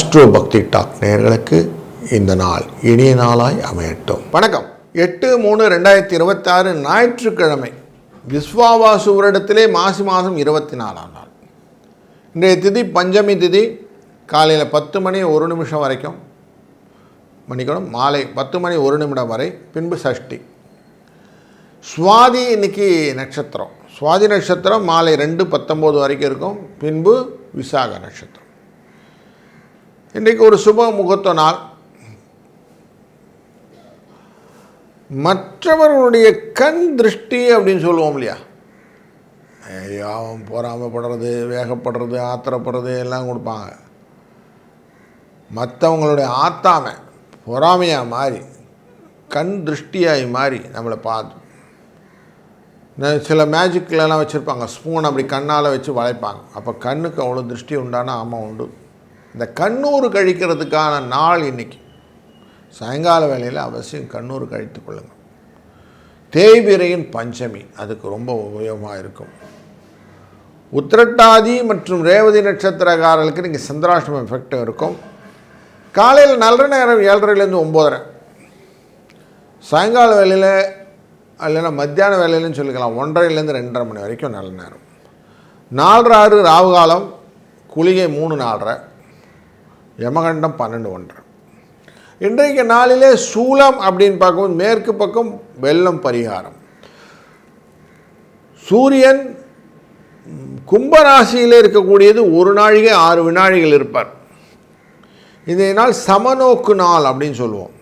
Astro பக்தி talk நேயர்களுக்கு இந்த நாள் இனிய நாளாய் அமையட்டும். வணக்கம். 8/3/2026 ஞாயிற்றுக்கிழமை, விஸ்வாவாசு வருடத்திலே மாசி மாதம் 24ஆம் நாள். இன்றைய திதி பஞ்சமி திதி. காலையில் 10 மணி 1 நிமிஷம் வரைக்கும், மன்னிக்கணும், மாலை 10 மணி 1 நிமிடம் வரை, பின்பு சஷ்டி. சுவாதி இன்னைக்கு நட்சத்திரம். சுவாதி நட்சத்திரம் மாலை 2:19 வரைக்கும் இருக்கும், பின்பு விசாக நட்சத்திரம். இன்றைக்கு ஒரு சுப முகூர்த்த நாள். மற்றவர்களுடைய கண் திருஷ்டி அப்படின்னு சொல்லுவோம் இல்லையா, அவன் பொறாமைப்படுறது, வேகப்படுறது, ஆத்திரப்படுறது எல்லாம் கொடுப்பாங்க. மற்றவங்களுடைய ஆத்தாமை பொறாமையாக மாறி கண் திருஷ்டியாகி மாறி நம்மளை பார்த்து, சில மேஜிக்லலாம் வச்சுருப்பாங்க, ஸ்பூன் அப்படி கண்ணால் வச்சு வளைப்பாங்க. அப்போ கண்ணுக்கு அவ்வளோ திருஷ்டி உண்டானா ஆமாம் உண்டு. இந்த கண்ணூறு கழிக்கிறதுக்கான நாள் இன்றைக்கி சாயங்கால வேளையில் அவசியம் கண்ணூறு கழித்து கொள்ளுங்கள். தேய்பிரையின் பஞ்சமி அதுக்கு ரொம்ப உபயோகமாக இருக்கும். உத்திரட்டாதி மற்றும் ரேவதி நட்சத்திரக்காரர்களுக்கு இன்றைக்கி சந்திராஷ்டமம் எஃபெக்டும் இருக்கும். காலையில் நல்ல நேரம் 7:30லேருந்து 9:30, சாயங்கால வேலையில் இல்லைன்னா மத்தியான வேலையிலன்னு சொல்லிக்கலாம், 1:30லேருந்து 2:30 மணி வரைக்கும் நல்ல நேரம். 4:06 ராவு காலம், குளிகை 3:04, யமகண்டம் 12:01. இன்றைக்கு நாளிலே சூலம் அப்படின்னு பார்க்கும்போது மேற்கு பக்கம் வெள்ளம் பரிகாரம். சூரியன் கும்பராசியில் இருக்கக்கூடியது 1 நாழிகை 6 வினாழிகள் இருப்பார். இந்த நாள் சமநோக்கு நாள் அப்படின்னு சொல்லுவோம்.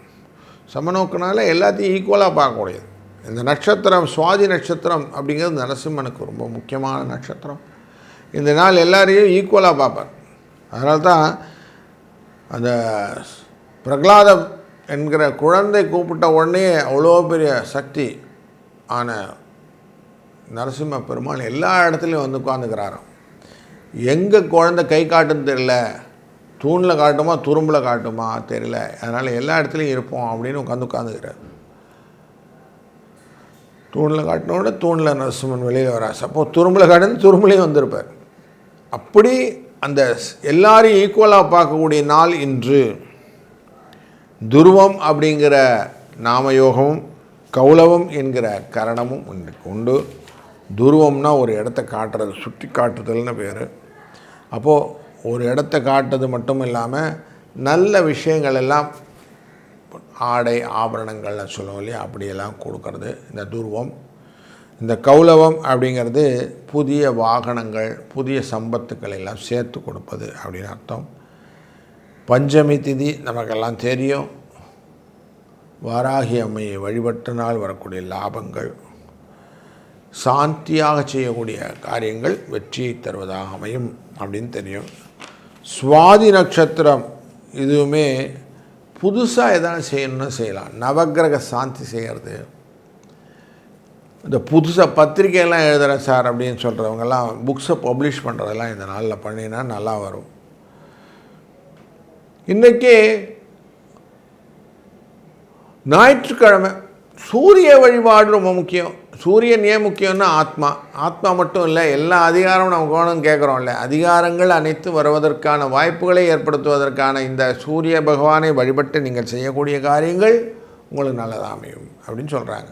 சமநோக்கு நாளில் எல்லாத்தையும் ஈக்குவலாக பார்க்கக்கூடியது. இந்த நட்சத்திரம் சுவாதி நட்சத்திரம் அப்படிங்கிறது நரசிம்மனுக்கு ரொம்ப முக்கியமான நட்சத்திரம். இந்த நாள் எல்லாரையும் ஈக்குவலாக பார்ப்பார். அதனால தான் அந்த பிரகலாதம் என்கிற குழந்தை கூப்பிட்ட உடனே அவ்வளோ பெரிய சக்தி ஆன நரசிம்ம பெருமாள் எல்லா இடத்துலையும் வந்து உட்காந்துக்கிறாராம். எங்கே குழந்தை கை காட்டுன்னு தெரியல, தூணில் காட்டுமா துரும்பில் காட்டுமா தெரியல, அதனால் எல்லா இடத்துலையும் இருப்போம் அப்படின்னு உட்காந்துக்கிறார். தூணில் காட்டினோட தூணில் நரசிம்மன் வெளியில் வரார். அப்போது துரும்பில் காட்டுன்னு துரும்புலையும் வந்திருப்பார். அப்படி அந்த எல்லாரையும் ஈக்குவலாக பார்க்கக்கூடிய நாள் இன்று. துருவம் அப்படிங்கிற நாமயோகமும் கௌலவம் என்கிற கரணமும் உண்டு. துருவம்னா ஒரு இடத்த காட்டுறது, சுற்றி காட்டுதல்னு பேர். அப்போது ஒரு இடத்த காட்டுறது மட்டும் இல்லாமல் நல்ல விஷயங்கள் எல்லாம், ஆடை ஆபரணங்கள்னு சொல்லுவோம் இல்லையா, அப்படியெல்லாம் கொடுக்கறது இந்த துருவம். இந்த கௌலவம் அப்படிங்கிறது புதிய வாகனங்கள், புதிய சம்பத்துக்கள் எல்லாம் சேர்த்து கொடுப்பது அப்படின்னு அர்த்தம். பஞ்சமி திதி நமக்கெல்லாம் தெரியும். வாராகி அம்மையை வழிபட்ட நாள் வரக்கூடிய லாபங்கள், சாந்தியாக செய்யக்கூடிய காரியங்கள் வெற்றியை தருவதாக அமையும் அப்படின்னு தெரியும். சுவாதி நட்சத்திரம் இதுவுமே புதுசாக எதாவது செய்யணும்னா செய்யலாம். நவக்கிரக சாந்தி செய்கிறது, இந்த புதுசாக பத்திரிக்கையெல்லாம் எழுதுகிறேன் சார் அப்படின்னு சொல்கிறவங்கெல்லாம் புக்ஸை பப்ளிஷ் பண்ணுறதெல்லாம் இந்த நாளில் பண்ணினா நல்லா வரும். இன்றைக்கி ஞாயிற்றுக்கிழமை, சூரிய வழிபாடு ரொம்ப முக்கியம். சூரியன் ஏன் முக்கியம்னா ஆத்மா மட்டும் இல்லை, எல்லா அதிகாரமும் நமக்கு வேணும்னு கேட்குறோம்ல, அதிகாரங்கள் அனைத்து வருவதற்கான வாய்ப்புகளை ஏற்படுத்துவதற்கான இந்த சூரிய பகவானை வழிபட்டு நீங்கள் செய்யக்கூடிய காரியங்கள் உங்களுக்கு நல்லதாக அமையும் அப்படின்னு சொல்கிறாங்க.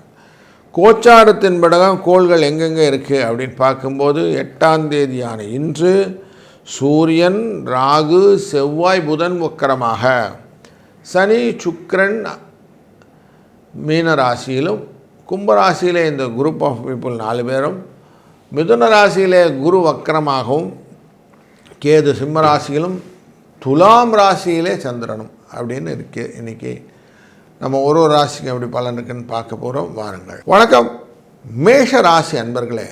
கோச்சாரத்தின் படம் கோள்கள் எங்கெங்கே இருக்குது அப்படின்னு பார்க்கும்போது 8ஆம் தேதியான இன்று சூரியன், ராகு, செவ்வாய், புதன் வக்கரமாக, சனி, சுக்கிரன் மீன ராசியிலும், கும்பராசியிலே இந்த குரூப் ஆஃப் பீப்புள் 4 பேரும், மிதுன ராசியிலே குரு வக்கரமாகவும், கேது சிம்ம ராசியிலும், துலாம் ராசியிலே சந்திரனும் அப்படின்னு இருக்குது. இன்றைக்கி நம்ம ஒரு ராசிக்கு எப்படி பலன் இருக்குன்னு பார்க்க போகிறோம். வாருங்கள். வணக்கம். மேஷ ராசி அன்பர்களே,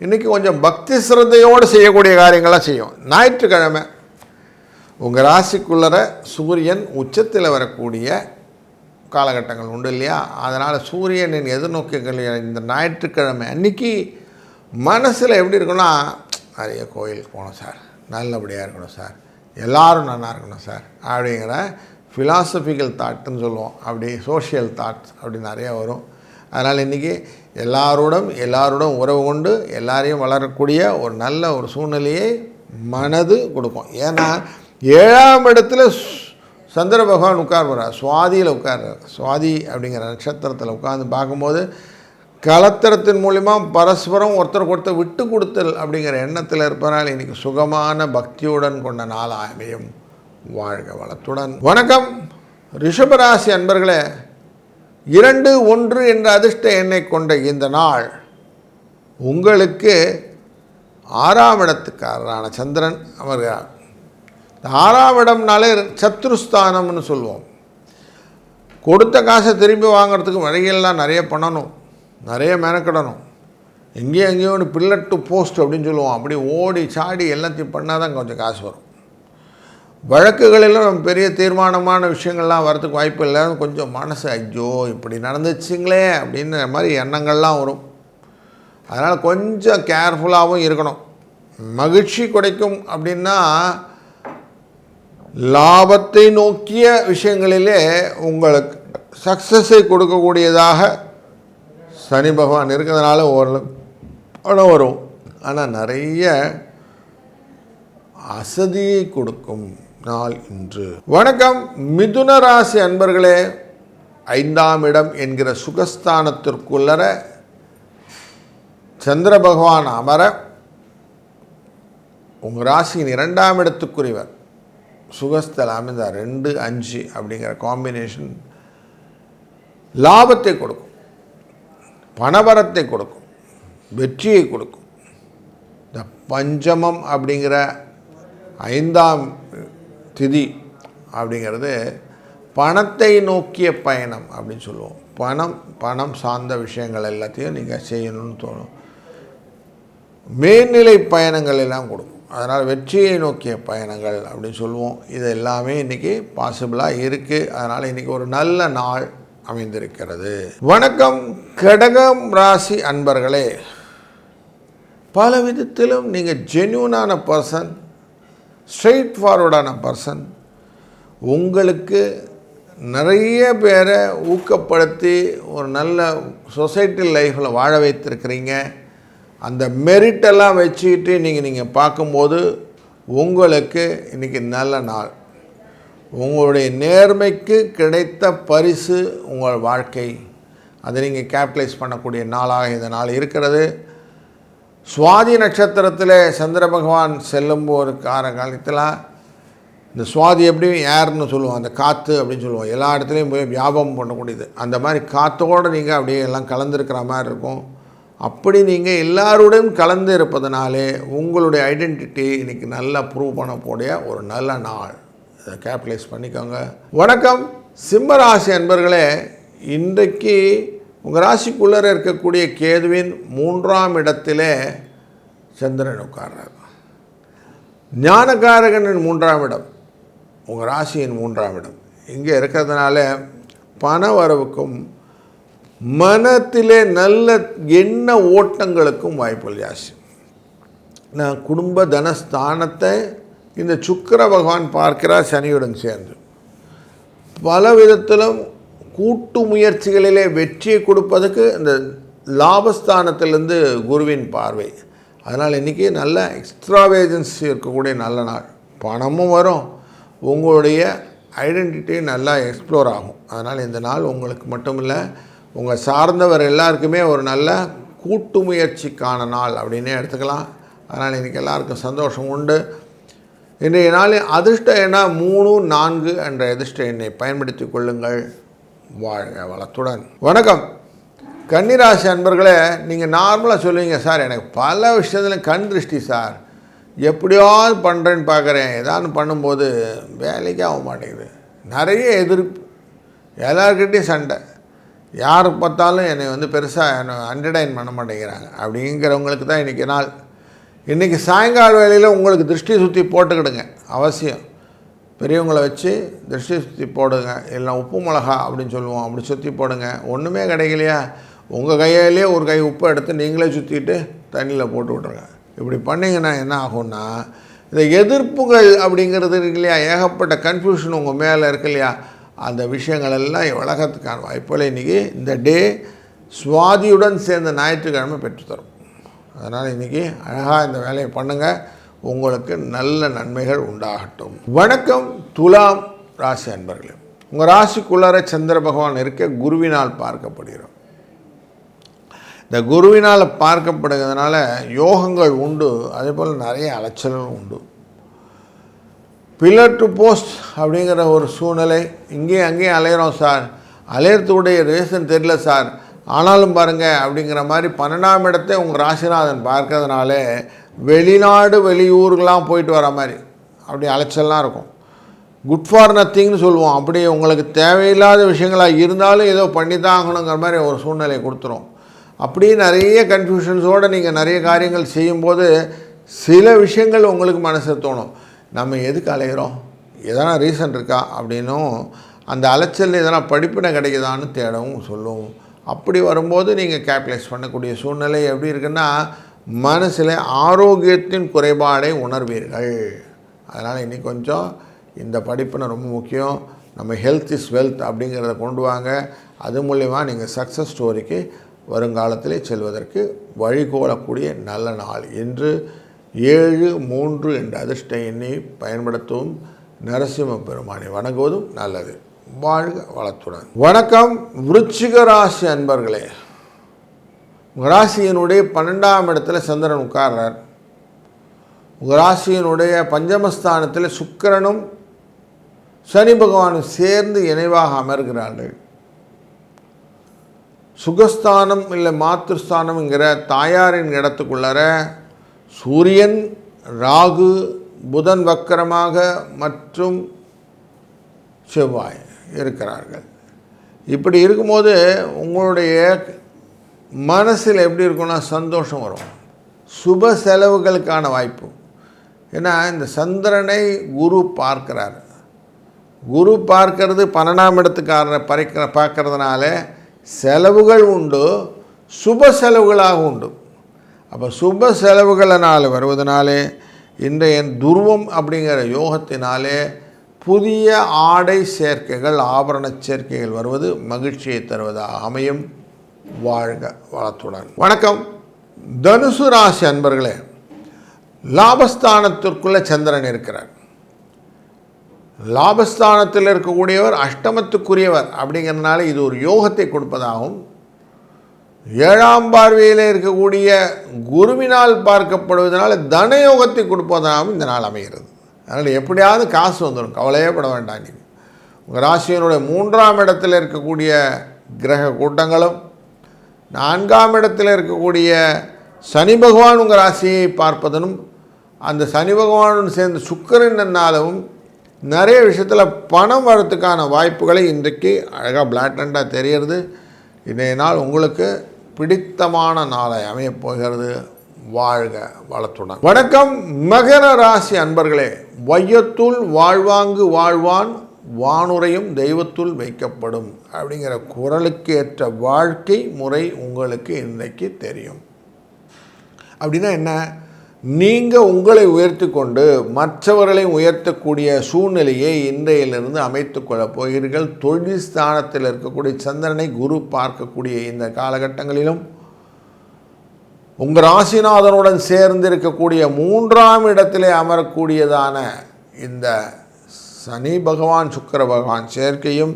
இன்றைக்கி கொஞ்சம் பக்தி சிரத்தையோடு செய்யக்கூடிய காரியங்களாக செய்யும். ஞாயிற்றுக்கிழமை உங்கள் ராசிக்குள்ளர சூரியன் உச்சத்தில் வரக்கூடிய காலகட்டங்கள் உண்டு இல்லையா, அதனால் சூரியனின் எதிர்நோக்கிகள் இந்த ஞாயிற்றுக்கிழமை அன்றைக்கி மனசில் எப்படி இருக்குன்னா, நிறைய கோயிலுக்கு போகணும் சார், நல்லபடியாக இருக்கணும் சார், எல்லோரும் நல்லா இருக்கணும் சார் அப்படிங்கிற ஃபிலாசபிக்கல் தாட்டுன்னு சொல்லுவோம், அப்படி சோஷியல் தாட்ஸ் அப்படி நிறையா வரும். அதனால் இன்றைக்கி எல்லாரோடும் உறவு கொண்டு எல்லாரையும் வளரக்கூடிய ஒரு நல்ல ஒரு சூழ்நிலையை மனது கொடுக்கும். ஏன்னா 7ஆம் இடத்துல சந்திர பகவான் உட்கார்றார், சுவாதியில் உட்கார்றார். சுவாதி அப்படிங்கிற நட்சத்திரத்தில் உட்கார்ந்து பார்க்கும்போது கலத்திரத்தின் மூலிமா பரஸ்பரம் ஒருத்தருக்கு ஒருத்தர் விட்டு கொடுத்தல் அப்படிங்கிற எண்ணத்தில் இருப்பதனால் இன்றைக்கி சுகமான பக்தியுடன் கொண்ட நாள் அமையும். வாழ்க வளத்துடன். வணக்கம் ரிஷபராசி அன்பர்களே, 2, 1 என்ற அதிர்ஷ்ட எண்ணை கொண்ட இந்த நாள் உங்களுக்கு 6ஆம் இடத்துக்காரரான சந்திரன் அமர்கிறார். 6ஆம் இடம்னாலே சத்ருஸ்தானம்னு சொல்லுவோம். கொடுத்த காசை திரும்பி வாங்கிறதுக்கு வழிகள்லாம் நிறைய பண்ணணும், நிறைய மெனக்கிடணும். எங்கேயும் ஒன்று பில்லட் டு போஸ்ட் அப்படின்னு சொல்லுவோம். அப்படி ஓடி சாடி எல்லாத்தையும் பண்ணால் தான் கொஞ்சம் காசு வரும். வழக்குகளிலும் பெரிய தீர்மானமான விஷயங்கள்லாம் வரதுக்கு வாய்ப்பு இல்லை. கொஞ்சம் மனசு ஐயோ இப்படி நடந்துச்சுங்களே அப்படின்ற மாதிரி எண்ணங்கள்லாம் வரும். அதனால் கொஞ்சம் கேர்ஃபுல்லாகவும் இருக்கணும். மகிழ்ச்சி கிடைக்கும் அப்படின்னா லாபத்தை நோக்கிய விஷயங்களிலே உங்களுக்கு சக்ஸஸை கொடுக்கக்கூடியதாக சனி பகவான் இருக்கிறதுனால ஓரளவு பணம் வரும். ஆனால் நிறைய அசதியை கொடுக்கும் நாள் இன்று. வணக்கம் மிதுன ராசி அன்பர்களே, 5ஆம் இடம் என்கிற சுகஸ்தானத்திற்குள்ளர சந்திர பகவான் அமர உங்கள் ராசியின் 2ஆம் இடத்துக்குரியவர் சுகஸ்தல் அமைந்தார். 2, 5 அப்படிங்கிற காம்பினேஷன் லாபத்தை கொடுக்கும், பணபரத்தை கொடுக்கும், வெற்றியை கொடுக்கும். இந்த பஞ்சமம் அப்படிங்கிற 5ஆம் திதி அப்படிங்கிறது பணத்தை நோக்கிய பயணம் அப்படின்னு சொல்லுவோம். பணம் சார்ந்த விஷயங்கள் எல்லாத்தையும் நீங்கள் செய்யணும்னு தோணும். மேல்நிலை பயணங்கள் எல்லாம் கொடுக்கும். அதனால் வெற்றியை நோக்கிய பயணங்கள் அப்படின்னு சொல்லுவோம். இது எல்லாமே இன்றைக்கி பாசிபிளாக இருக்குது. அதனால் இன்றைக்கி ஒரு நல்ல நாள் அமைந்திருக்கிறது. வணக்கம் கடகம் ராசி அன்பர்களே, பல விதத்திலும் நீங்கள் ஜென்யூனான பர்சன், ஸ்ட்ரெயிட் ஃபார்வர்டான பர்சன். உங்களுக்கு நிறைய பேரை ஊக்கப்படுத்தி ஒரு நல்ல சொசைட்டி லைஃப்பில் வாழ வைத்திருக்கிறீங்க. அந்த மெரிட்டெல்லாம் வச்சுக்கிட்டு நீங்கள் பார்க்கும்போது உங்களுக்கு இன்றைக்கி நல்ல நாள். உங்களுடைய நேர்மைக்கு கிடைத்த பரிசு உங்கள் வாழ்க்கை. அதை நீங்கள் கேபிட்டலைஸ் பண்ணக்கூடிய நாளாக இந்த நாள் இருக்கிறது. சுவாதி நட்சத்திரத்தில் சந்திர பகவான் செல்லும் ஒரு காலத்தில் இந்த சுவாதி எப்படி ஏர்னு சொல்லுவோம், அந்த காற்று அப்படின்னு சொல்லுவோம். எல்லா இடத்துலையும் போய் வியாபகம் பண்ணக்கூடியது. அந்த மாதிரி காற்றோடு நீங்கள் அப்படியே எல்லாம் கலந்துருக்கிற மாதிரி இருக்கும். அப்படி நீங்கள் எல்லாரோடையும் கலந்து இருப்பதனாலே உங்களுடைய ஐடென்டிட்டி இன்றைக்கி நல்லா ப்ரூவ் பண்ணக்கூடிய ஒரு நல்ல நாள். இதை கேபிட்டலைஸ் பண்ணிக்கோங்க. வணக்கம் சிம்ம ராசி அன்பர்களே, இன்றைக்கு உங்கள் ராசிக்குள்ளே இருக்கக்கூடிய கேதுவின் 3ஆம் இடத்திலே சந்திரன் உட்கார்றார். ஞானகாரகனின் 3ஆம் இடம் உங்கள் ராசியின் 3ஆம் இடம் இங்கே இருக்கிறதுனால பண வரவுக்கும் மனத்திலே நல்ல எண்ண ஓட்டங்களுக்கும் வாய்ப்புகள் ஜாஸ்தி. நான் குடும்ப தனஸ்தானத்தை இந்த சுக்கிர பகவான் பார்க்கிறார் சனியுடன் சேர்ந்து. பல விதத்திலும் கூட்டு முயற்சிகளிலே வெற்றியை கொடுப்பதற்கு இந்த லாபஸ்தானத்திலிருந்து குருவின் பார்வை. அதனால் இன்றைக்கி நல்ல எக்ஸ்ட்ராவேஜன்சி இருக்கக்கூடிய நல்ல நாள். பணமும் வரும், உங்களுடைய ஐடென்டிட்டி நல்லா எக்ஸ்ப்ளோர் ஆகும். அதனால் இந்த நாள் உங்களுக்கு மட்டும் இல்லை, உங்கள் சார்ந்தவர் எல்லாருக்குமே ஒரு நல்ல கூட்டு முயற்சிக்கான நாள் அப்படின்னே எடுத்துக்கலாம். அதனால் இன்றைக்கி எல்லாருக்கும் சந்தோஷம் உண்டு. இன்றைய நாளில் அதிர்ஷ்ட எண்ணா 3, 4 என்ற அதிர்ஷ்ட எண்ணை பயன்படுத்தி கொள்ளுங்கள். வாழ்க வளத்துடன். வணக்கம் கன்னிராசி அன்பர்களே, நீங்கள் நார்மலாக சொல்லுவீங்க, சார் எனக்கு பல விஷயத்தில் கண் திருஷ்டி சார், எப்படியாவது பண்ணுறேன்னு பார்க்குறேன், ஏதாவது பண்ணும்போது வேலைக்கே ஆக மாட்டேங்குது, நிறைய எதிர்ப்பு, எல்லாருக்கிட்டையும் சண்டை, யார் பார்த்தாலும் என்னை பெருசாக என்னை அண்டர்டைன் பண்ண மாட்டேங்கிறாங்க அப்படிங்கிறவங்களுக்கு தான் இன்றைக்கி நாள். இன்றைக்கி சாயங்கால வேளையில் உங்களுக்கு திருஷ்டி சுற்றி போட்டுக்கிடுங்க. அவசியம் பெரியவங்களை வச்சு திருஷ்டி சுற்றி போடுங்க. இல்லை உப்பு மிளகா அப்படின்னு சொல்லுவோம், அப்படி சுற்றி போடுங்க. ஒன்றுமே கிடைக்கலையா, உங்கள் கையிலே ஒரு கை உப்பு எடுத்து நீங்களே சுற்றிட்டு தண்ணியில் போட்டு விட்ருங்க. இப்படி பண்ணிங்கன்னா என்ன ஆகும்னா, இந்த எதிர்ப்புகள் அப்படிங்கிறது இருக்கு இல்லையா, ஏகப்பட்ட கன்ஃபியூஷன் உங்கள் மேலே இருக்கு இல்லையா, அந்த விஷயங்கள் எல்லாம் விலகத்துக்கான வாய்ப்புகள் இன்றைக்கி இந்த டே சுவாதியுடன் சேர்ந்த ஞாயிற்றுக்கிழமை பெற்றுத்தரும். அதனால் இன்றைக்கி அழகாக இந்த வேலையை பண்ணுங்கள். உங்களுக்கு நல்ல நன்மைகள் உண்டாகட்டும். வணக்கம் துலாம் ராசி அன்பர்களே. உங்கள் ராசிக்குள்ளார சந்திர பகவான் இருக்க குருவினால் பார்க்கப்படுகிறோம். இந்த குருவினால் பார்க்கப்படுகிறதுனால யோகங்கள் உண்டு, அதே போல் நிறைய அலைச்சல்களும் உண்டு. பில்லர் டு போஸ்ட் அப்படிங்கிற ஒரு சூழ்நிலை. இங்கேயும் அங்கேயும் அலையிறோம் சார், அலையறதுடைய ரீசன் தெரியல சார், ஆனாலும் பாருங்கள் அப்படிங்கிற மாதிரி 12ஆம் இடத்தை உங்கள் ராசிநாதன் பார்க்கறதுனால வெளிநாடு வெளியூருக்கெலாம் போயிட்டு வர மாதிரி அப்படி அலைச்சல்லாம் இருக்கும். குட் ஃபார் நத்திங்னு சொல்லுவோம். அப்படி உங்களுக்கு தேவையில்லாத விஷயங்களாக இருந்தாலும் ஏதோ பண்ணி தான் ஆகணுங்கிற மாதிரி ஒரு சூழ்நிலை கொடுத்துரும். அப்படியே நிறைய கன்ஃபியூஷன்ஸோடு நீங்கள் நிறைய காரியங்கள் செய்யும்போது சில விஷயங்கள் உங்களுக்கு மனசு தோணும், நம்ம எதுக்கு அலைகிறோம், எதனா ரீசன் இருக்கா அப்படின்னும் அந்த அலைச்சல் எதனா படிப்பினை கிடைக்குதான்னு தேடவும் சொல்லுவோம். அப்படி வரும்போது நீங்கள் கேப்டலைஸ் பண்ணக்கூடிய சூழ்நிலை எப்படி இருக்குன்னா, மனசில் ஆரோக்கியத்தின் குறைபாடை உணர்வீர்கள். அதனால் இன்றைக்கி கொஞ்சம் இந்த படிப்பினை ரொம்ப முக்கியம். நம்ம ஹெல்த் இஸ் வெல்த் அப்படிங்கிறத கொண்டு வாங்க. அது மூலயமா நீங்கள் சக்ஸஸ் ஸ்டோரிக்கு வருங்காலத்திலே செல்வதற்கு வழிகோலக்கூடிய நல்ல நாள். இன்று 7-3 என்ற அதிர்ஷ்ட எண்ணை பயன்படுத்தவும் நரசிம்ம பெருமானை வணங்குவதும் நல்லது. வாழ்க வளத்துடன். வணக்கம் விருச்சிக ராசி அன்பர்களே. உங்கள் ராசியினுடைய 12ஆம் இடத்துல சந்திரன் உட்கார்றார். உங்கள் ராசியினுடைய பஞ்சமஸ்தானத்தில் சுக்கிரனும் சனி பகவானும் சேர்ந்து இணைவாக அமர்கிறார்கள். சுகஸ்தானம் இல்லை மாத்திருஸ்தானம்ங்கிற தாயாரின் இடத்துக்குள்ளார சூரியன், ராகு, புதன் வக்கரமாக மற்றும் செவ்வாய் இருக்கிறார்கள். இப்படி இருக்கும்போது உங்களுடைய மனசில் எப்படி இருக்குன்னா சந்தோஷம் வரும், சுப செலவுகளுக்கான வாய்ப்பு. ஏன்னா இந்த சந்திரனை குரு பார்க்கிறார். குரு பார்க்கறது 12ஆம் இடத்துக்காரரை பார்க்கறதுனால செலவுகள் உண்டு, சுப செலவுகளாக உண்டு. அப்போ சுப செலவுகளினால் வருவதனாலே இன்றைய துருவம் அப்படிங்கிற யோகத்தினாலே புதிய ஆடை சேர்க்கைகள், ஆபரண சேர்க்கைகள் வருவது மகிழ்ச்சியை தருவதாக அமையும். வாழ்க வளத்துடன். வணக்கம் தனுசு ராசி அன்பர்களே. லாபஸ்தானத்திற்குள்ளே சந்திரன் இருக்கிறார். லாபஸ்தானத்தில் இருக்கக்கூடியவர் அஷ்டமத்துக்குரியவர் அப்படிங்கிறதுனால இது ஒரு யோகத்தை கொடுப்பதாகவும், 7ஆம் பார்வையில் இருக்கக்கூடிய குருவினால் பார்க்கப்படுவதனால தனயோகத்தை கொடுப்பதாகவும் இந்த நாள் அமைகிறது. அதனால் எப்படியாவது காசு வந்துடும், கவலையே பட வேண்டாம். நீங்கள் உங்கள் ராசியினுடைய 3ஆம் இடத்தில் இருக்கக்கூடிய கிரக கூட்டங்களும் 4ஆம் இடத்தில் இருக்கக்கூடிய சனி பகவான் உங்கள் ராசியை பார்ப்பதனும் அந்த சனி பகவானுடன் சேர்ந்து சுக்கிரனாலும் நிறைய விஷயத்தில் பணம் வரத்துக்கான வாய்ப்புகளை இன்றைக்கு அழகாக பிளாட்டண்டாக தெரிகிறது. இன்றைய நாள் உங்களுக்கு பிடித்தமான நாளை அமையப்போகிறது. வாழ்க வளத்துடன். வணக்கம் மகர ராசி அன்பர்களே. வையத்துள் வாழ்வாங்கு வாழ்வான், வானுரையும் தெய்வத்துள் வைக்கப்படும் அப்படிங்கிற குறளுக்கு ஏற்ற வாழ்க்கை முறை உங்களுக்கு இன்றைக்கு தெரியும். அப்படின்னா என்ன? நீங்கள் உங்களை உயர்த்தி கொண்டு மற்றவர்களை உயர்த்தக்கூடிய சூழ்நிலையை இன்றையிலிருந்து அமைத்து கொள்ளப் போகிறீர்கள். தொழில் ஸ்தானத்தில் இருக்கக்கூடிய சந்திரனை குரு பார்க்கக்கூடிய இந்த காலகட்டங்களிலும் உங்கள் ராசிநாதனுடன் சேர்ந்து இருக்கக்கூடிய 3ஆம் இடத்திலே அமரக்கூடியதான இந்த சனி பகவான் சுக்கிர பகவான் சேர்க்கையும்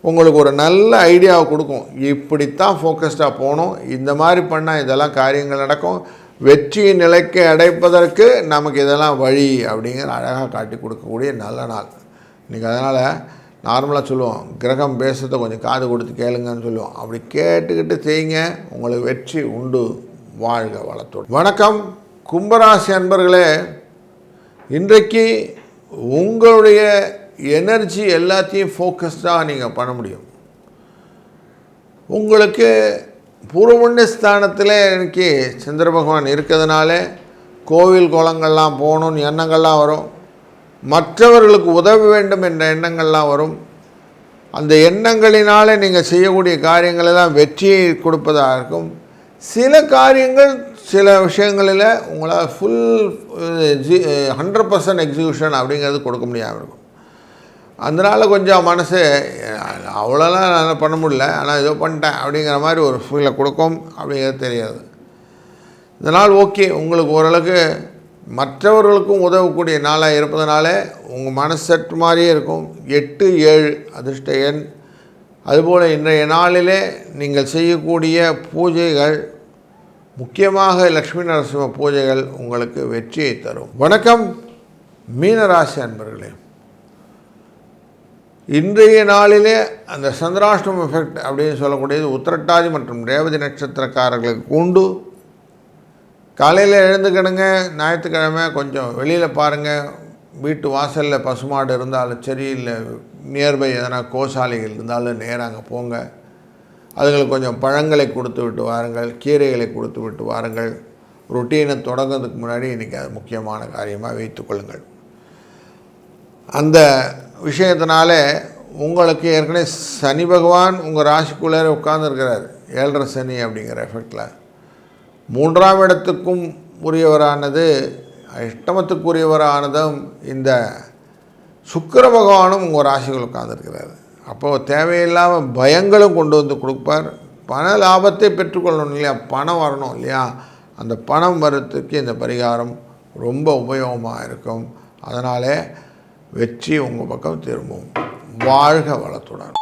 உங்களுக்கு ஒரு நல்ல ஐடியாவை கொடுக்கும். இப்படித்தான் ஃபோக்கஸ்டாக போகணும், இந்த மாதிரி பண்ணால் இதெல்லாம் காரியங்கள் நடக்கும், வெற்றியை நிலைக்கு அடைப்பதற்கு நமக்கு இதெல்லாம் வழி அப்படிங்கிற அழகாக காட்டி கொடுக்கக்கூடிய நல்ல நாள் இன்றைக்கி. அதனால் நார்மலாக சொல்லுவோம், கிரகம் பேசுறதை கொஞ்சம் காது கொடுத்து கேளுங்கன்னு சொல்லுவோம். அப்படி கேட்டுக்கிட்டு செய்யுங்க, உங்களுக்கு வெற்றி உண்டு. வாழ்க வளத்தோடு. வணக்கம் கும்பராசி அன்பர்களே. இன்றைக்கு உங்களுடைய எனர்ஜி எல்லாத்தையும் ஃபோக்கஸ்டாக நீங்கள் பண்ண முடியும். உங்களுக்கு பூர்வ ஸ்தானத்தில் இன்றைக்கி சந்திர பகவான் இருக்கிறதுனால கோவில் குளங்கள்லாம் போகணுன்னு எண்ணங்கள்லாம் வரும். மற்றவர்களுக்கு உதவ வேண்டும் என்ற எண்ணங்கள்லாம் வரும். அந்த எண்ணங்களினாலே நீங்கள் செய்யக்கூடிய காரியங்களெல்லாம் வெற்றியை கொடுப்பதாக இருக்கும். சில காரியங்கள் சில விஷயங்களில் உங்களால் ஃபுல் 100% எக்ஸிக்யூஷன் அப்படிங்கிறது கொடுக்க முடியாமல் இருக்கும். அதனால் கொஞ்சம் மனசு அவ்வளோலாம் நான் பண்ண முடியல, ஆனால் ஏதோ பண்ணிட்டேன் அப்படிங்கிற மாதிரி ஒரு ஃபீலை கொடுக்கும் அப்படிங்கிறது தெரியாது. இதனால் ஓகே, உங்களுக்கு ஓரளவுக்கு மற்றவர்களுக்கும் உதவக்கூடிய நாளாக இருப்பதனால உங்கள் மனசு சற்று மாதிரியே இருக்கும். 8, 7 அதிர்ஷ்ட எண். அதுபோல் இன்றைய நாளிலே நீங்கள் செய்யக்கூடிய பூஜைகள், முக்கியமாக லக்ஷ்மி நரசிம்ம பூஜைகள் உங்களுக்கு வெற்றியை தரும். வணக்கம் மீனராசி அன்பர்களே. இன்றைய நாளிலே அந்த சந்திராஷ்டமம் எஃபெக்ட் அப்படின்னு சொல்லக்கூடியது உத்திரட்டாதி மற்றும் ரேவதி நட்சத்திரக்காரர்களுக்கு உண்டு. காலையில் எழுந்துக்கிடுங்க. ஞாயிற்றுக்கிழமை கொஞ்சம் வெளியில் பாருங்கள். வீட்டு வாசலில் பசுமாடு இருந்தாலும் சரி, இல்லை நியர்பை எதனா கோசாலைகள் இருந்தாலும் நேராக அங்கே போங்க. அதுங்களுக்கு கொஞ்சம் பழங்களை கொடுத்து விட்டு வாருங்கள், கீரைகளை கொடுத்து விட்டு வாருங்கள். ரொட்டீனை தொடங்கிறதுக்கு முன்னாடி இன்றைக்கி அது முக்கியமான காரியமாக வைத்துக்கொள்ளுங்கள். அந்த விஷயத்தினால உங்களுக்கு ஏற்கனவே சனி பகவான் உங்கள் ராசிக்குள்ளே உட்கார்ந்துருக்கிறார். 7.5 சனி அப்படிங்கிற எஃபெக்டில் 3ஆம் இடத்துக்கும் உரியவரானது, அஷ்டமத்துக்குரியவரானதும் இந்த சுக்கிர பகவானும் உங்கள் ராசிகள் உட்கார்ந்துருக்கிறார். அப்போது தேவையில்லாமல் பயங்களும் கொண்டு வந்து கொடுப்பார். பண லாபத்தை பெற்றுக்கொள்ளணும் இல்லையா, பணம் வரணும் இல்லையா, அந்த பணம் வரத்துக்கு இந்த பரிகாரம் ரொம்ப உபயோகமாக இருக்கும். அதனாலே வெற்றி உங்கள் பக்கம் திரும்பும். வாழ்க வளத்துடன்.